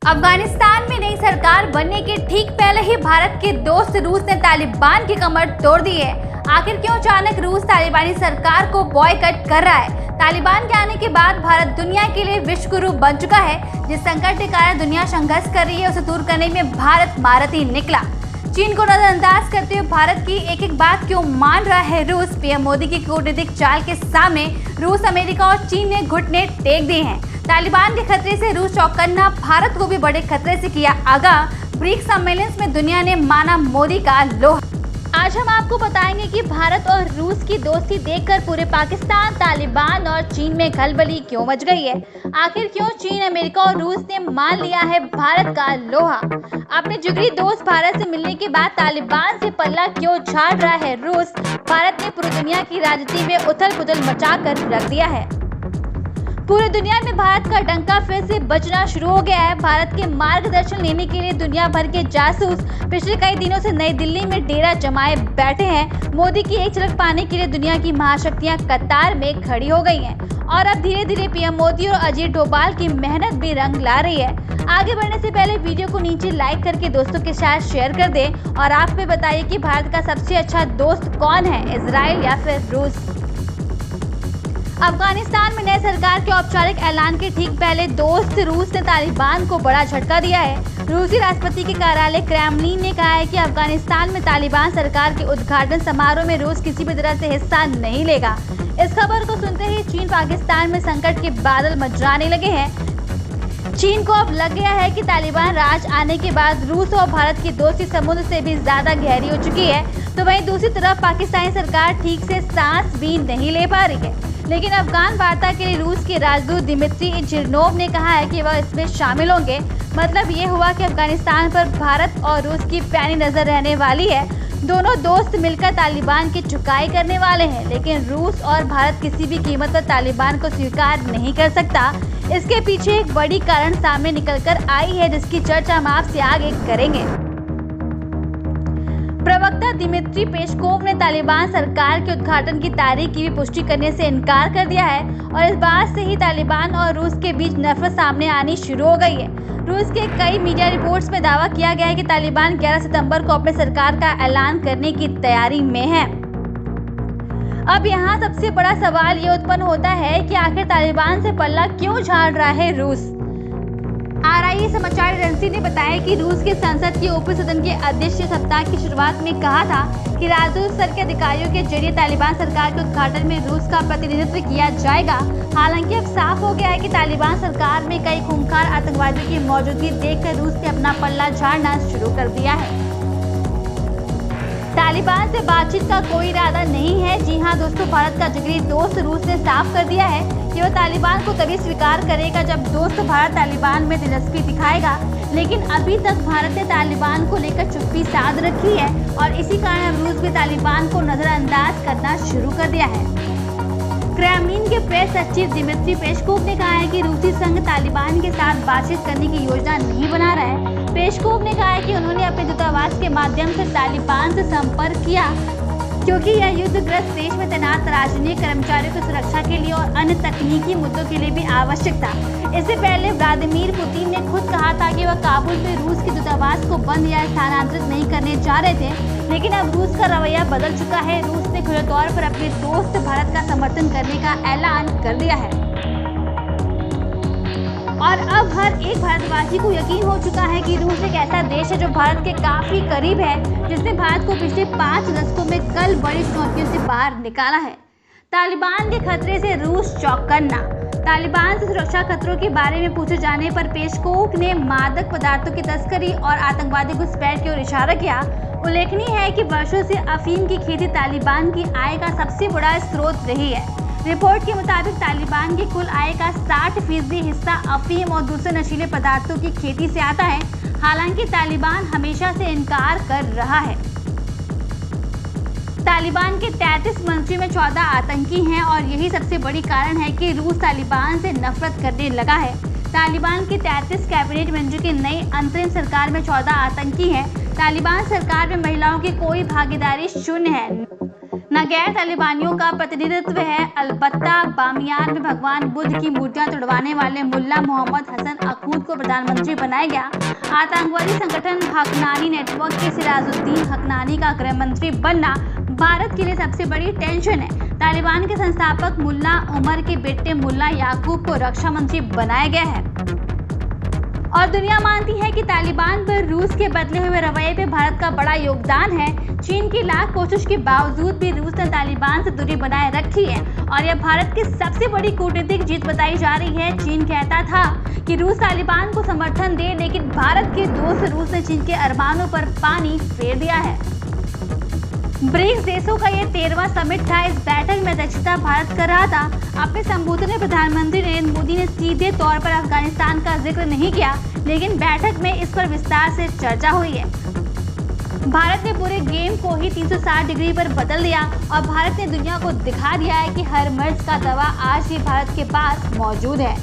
अफगानिस्तान में नई सरकार बनने के ठीक पहले ही भारत के दोस्त रूस ने तालिबान की कमर तोड़ दी है। आखिर क्यों अचानक रूस तालिबानी सरकार को बॉयकॉट कर रहा है? तालिबान के आने के बाद भारत दुनिया के लिए विश्व गुरु बन चुका है। जिस संकट के कारण दुनिया संघर्ष कर रही है, उसे दूर करने में भारत महारथी निकला। चीन को नजरअंदाज करते हुए भारत की एक एक बात क्यों मान रहा है रूस? पीएम मोदी की कूटनीतिक चाल के सामने रूस, अमेरिका और चीन ने घुटने टेक दिए हैं। तालिबान के खतरे से रूस चौकन्ना, भारत को भी बड़े खतरे से किया आगाह। ब्रिक्स सम्मेलन में दुनिया ने माना मोदी का लोहा। आज हम आपको बताएंगे कि भारत और रूस की दोस्ती देखकर पूरे पाकिस्तान, तालिबान और चीन में खलबली क्यों मच गई है। आखिर क्यों चीन, अमेरिका और रूस ने मान लिया है भारत का लोहा। अपने जिगरी दोस्त भारत से मिलने के बाद तालिबान से पल्ला क्यों झाड़ रहा है रूस? भारत ने पूरी दुनिया की राजनीति में उथल पुथल मचा कर रख दिया है। पूरी दुनिया में भारत का डंका फिर से बजना शुरू हो गया है। भारत के मार्गदर्शन लेने के लिए दुनिया भर के जासूस पिछले कई दिनों से नई दिल्ली में डेरा जमाए बैठे हैं। मोदी की एक झलक पाने के लिए दुनिया की महाशक्तियां कतार में खड़ी हो गई हैं और अब धीरे धीरे पीएम मोदी और अजीत डोभाल की मेहनत भी रंग ला रही है। आगे बढ़ने से पहले वीडियो को नीचे लाइक करके दोस्तों के साथ शेयर कर दें और आप हमें बताइए कि भारत का सबसे अच्छा दोस्त कौन है, इजराइल या फिर रूस। अफगानिस्तान में नई सरकार के औपचारिक ऐलान के ठीक पहले दोस्त रूस ने तालिबान को बड़ा झटका दिया है। रूसी राष्ट्रपति के कार्यालय क्रेमलिन ने कहा है कि अफगानिस्तान में तालिबान सरकार के उद्घाटन समारोह में रूस किसी भी तरह से हिस्सा नहीं लेगा। इस खबर को सुनते ही चीन, पाकिस्तान में संकट के बादल मंडराने लगे हैं। चीन को अब लग गया है कि तालिबान राज आने के बाद रूस और भारत की दोस्ती समुद्र से भी ज्यादा गहरी हो चुकी है। तो वहीं दूसरी तरफ पाकिस्तानी सरकार ठीक से सांस भी नहीं ले पा रही है। लेकिन अफगान वार्ता के लिए रूस के राजदूत दिमित्री चिरनोव ने कहा है कि वह इसमें शामिल होंगे। मतलब ये हुआ कि अफगानिस्तान पर भारत और रूस की पैनी नजर रहने वाली है। दोनों दोस्त मिलकर तालिबान की चुकाई करने वाले हैं, लेकिन रूस और भारत किसी भी कीमत पर तालिबान को स्वीकार नहीं कर सकता। इसके पीछे एक बड़ी कारण सामने निकल कर आई है, जिसकी चर्चा हम आपसे आगे करेंगे। प्रवक्ता दिमित्री पेस्कोव ने तालिबान सरकार के उद्घाटन की तारीख की भी पुष्टि करने से इनकार कर दिया है और इस बात से ही तालिबान और रूस के बीच नफरत सामने आनी शुरू हो गई है। रूस के कई मीडिया रिपोर्ट्स में दावा किया गया है कि तालिबान 11 सितंबर को अपने सरकार का ऐलान करने की तैयारी में है। अब यहाँ सबसे बड़ा सवाल ये उत्पन्न होता है कि आखिर तालिबान से पल्ला क्यों झाड़ रहा है रूस। RIA समाचार एजेंसी ने बताया कि रूस के संसद के ऊपरी सदन के अध्यक्ष ने सप्ताह की शुरुआत में कहा था कि राजदूत स्तर के अधिकारियों के जरिए तालिबान सरकार के उद्घाटन में रूस का प्रतिनिधित्व किया जाएगा। हालांकि अब साफ हो गया है कि तालिबान सरकार में कई खूंखार आतंकवादियों की मौजूदगी देखकर रूस ने अपना पल्ला झाड़ना शुरू कर दिया है। तालिबान से बातचीत का कोई इरादा नहीं है। जी हाँ दोस्तों, भारत का जिगरी दोस्त रूस ने साफ कर दिया है कि वह तालिबान को तभी स्वीकार करेगा जब दोस्त भारत तालिबान में दिलचस्पी दिखाएगा। लेकिन अभी तक भारत ने तालिबान को लेकर चुप्पी साध रखी है और इसी कारण अब रूस भी तालिबान को नजरअंदाज करना शुरू कर दिया है। क्रेमलिन के प्रेस सचिव दिमित्री पेस्कोव ने कहा है कि रूसी संघ तालिबान के साथ बातचीत करने की योजना नहीं बना रहा है। पेस्कोव ने कहा है कि उन्होंने अपने दूतावास के माध्यम से तालिबान से संपर्क किया क्योंकि यह युद्धग्रस्त देश में तैनात राजनयिक कर्मचारियों की सुरक्षा के लिए और अन्य तकनीकी मुद्दों के लिए भी आवश्यक था। इससे पहले व्लादिमीर पुतिन ने खुद कहा था कि वह काबुल में रूस के दूतावास को बंद या स्थानांतरित नहीं करने जा रहे थे, लेकिन अब रूस का रवैया बदल चुका है। रूस ने खुले तौर पर अपने दोस्त भारत का समर्थन करने का ऐलान कर दिया है और अब हर एक भारतवासी को यकीन हो चुका है कि रूस एक ऐसा देश है जो भारत के काफी करीब है, जिसने भारत को पिछले 5 दशकों में कल बड़ी चुनौतियों से बाहर निकाला है। तालिबान के खतरे से रूस चौकन्ना। तालिबान से सुरक्षा खतरों के बारे में पूछे जाने पर पेस्कोव ने मादक पदार्थों की तस्करी और आतंकवादी घुसपैठ की ओर इशारा किया। उल्लेखनीय है कि वर्षों से अफीम की खेती तालिबान की आय का सबसे बड़ा स्रोत रही है। रिपोर्ट के मुताबिक तालिबान की कुल आय का 60% हिस्सा अफीम और दूसरे नशीले पदार्थों की खेती से आता है। हालांकि तालिबान हमेशा से इनकार कर रहा है। तालिबान के 33 मंत्रियों में 14 आतंकी हैं और यही सबसे बड़ी कारण है कि रूस तालिबान से नफरत करने लगा है। तालिबान के 33 कैबिनेट मंत्रियों की नई अंतरिम सरकार में 14 आतंकी हैं। तालिबान सरकार में महिलाओं की कोई भागीदारी शून्य है। न गैर तालिबानियों का प्रतिनिधित्व है। अलबत्ता बामियान में भगवान बुद्ध की मूर्तियां तुड़वाने वाले मुल्ला मोहम्मद हसन अखूंद को प्रधानमंत्री बनाया गया। आतंकवादी संगठन हकनानी नेटवर्क के सिराजुद्दीन हकनानी का गृह मंत्री बनना भारत के लिए सबसे बड़ी टेंशन है। तालिबान के संस्थापक मुल्ला उमर के बेटे मुल्ला याकूब को रक्षा मंत्री बनाया गया है और दुनिया मानती है कि तालिबान पर रूस के बदले हुए रवैये पे भारत का बड़ा योगदान है। चीन की लाख कोशिश के बावजूद भी रूस ने तालिबान से दूरी बनाए रखी है और यह भारत की सबसे बड़ी कूटनीतिक जीत बताई जा रही है। चीन कहता था कि रूस तालिबान को समर्थन दे, लेकिन भारत के दोस्त रूस ने चीन के अरमानों पर पानी फेर दिया है। ब्रिक्स देशों का यह 13वां समिट था। इस बैठक में अध्यक्षता भारत कर रहा था। अपने संबोधन में प्रधानमंत्री नरेंद्र मोदी ने सीधे तौर पर अफगानिस्तान का जिक्र नहीं किया, लेकिन बैठक में इस पर विस्तार से चर्चा हुई है। भारत ने पूरे गेम को ही 360 डिग्री पर बदल दिया और भारत ने दुनिया को दिखा दिया है कि हर मर्ज का दवा आज भी भारत के पास मौजूद है।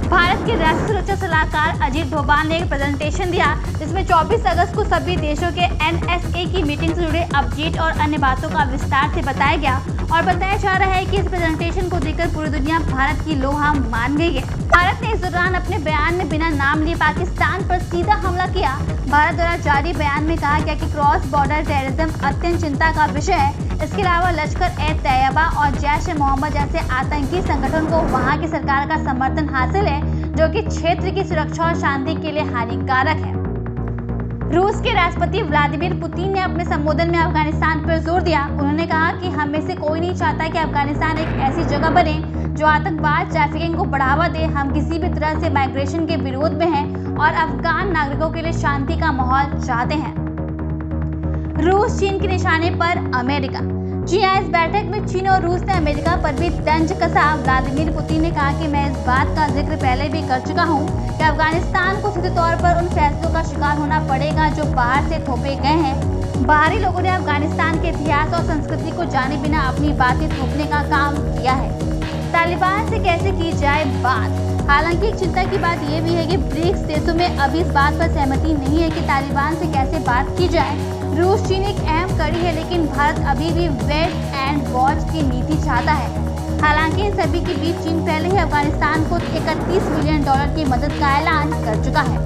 भारत के राष्ट्रीय सुरक्षा सलाहकार अजीत डोभाल ने एक प्रेजेंटेशन दिया, जिसमें 24 अगस्त को सभी देशों के NSA की मीटिंग से जुड़े अपडेट और अन्य बातों का विस्तार से बताया गया और बताया जा रहा है कि इस प्रेजेंटेशन को देखकर पूरी दुनिया भारत की लोहा मान गई है। भारत ने इस दौरान अपने बयान में बिना नाम लिए पाकिस्तान पर सीधा हमला किया। भारत द्वारा जारी बयान में कहा गया कि क्रॉस बॉर्डर टेररिज्म अत्यंत चिंता का विषय है। इसके अलावा लश्कर-ए-तैयबा और जैश-ए-मोहम्मद जैसे आतंकी संगठन को वहां की सरकार का समर्थन हासिल है, जो कि क्षेत्र की सुरक्षा और शांति के लिए हानिकारक है। रूस के राष्ट्रपति व्लादिमीर पुतिन ने अपने संबोधन में अफगानिस्तान पर जोर दिया। उन्होंने कहा कि हम में से कोई नहीं चाहता कि अफगानिस्तान एक ऐसी जगह बने जो आतंकवाद ट्रैफिकिंग को बढ़ावा दे। हम किसी भी तरह से माइग्रेशन के विरोध में हैं और अफगान नागरिकों के लिए शांति का माहौल चाहते हैं। रूस चीन के निशाने पर अमेरिका। जी हां, इस बैठक में चीन और रूस ने अमेरिका पर भी तंज कसा। व्लादिमीर पुतिन ने कहा कि मैं इस बात का जिक्र पहले भी कर चुका हूं कि अफगानिस्तान को सीधे तौर पर उन फैसलों का शिकार होना पड़ेगा जो बाहर से थोपे गए हैं। बाहरी लोगों ने अफगानिस्तान के इतिहास और संस्कृति को जाने बिना अपनी बातें थोपने का काम किया है। तालिबान से कैसे की जाए बात। हालांकि एक चिंता की बात यह भी है कि ब्रिक्स देशों में अभी इस बात पर सहमति नहीं है कि तालिबान से कैसे बात की जाए। रूस चीन एक अहम कड़ी है, लेकिन भारत अभी भी वेट एंड वॉच की नीति चाहता है। हालांकि इन सभी के बीच चीन पहले ही अफगानिस्तान को $31 बिलियन की मदद का ऐलान कर चुका है।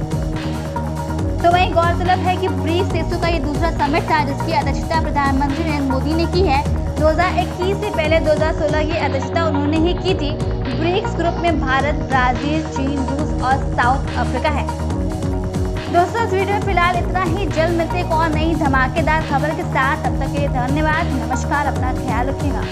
तो वहीं गौरतलब है कि ब्रिक्स देशों का ये दूसरा समिट था, जिसकी अध्यक्षता प्रधानमंत्री नरेंद्र मोदी ने की है। 2021 से पहले 2016 की अध्यक्षता उन्होंने ही की थी। ब्रिक्स ग्रुप में भारत, ब्राजील, चीन, रूस और साउथ अफ्रीका है। दोस्तों, इस वीडियो में फिलहाल इतना ही। जल्द मिलते एक और नई धमाकेदार खबर के साथ। तब तक के लिए धन्यवाद। नमस्कार, अपना ख्याल रखिएगा।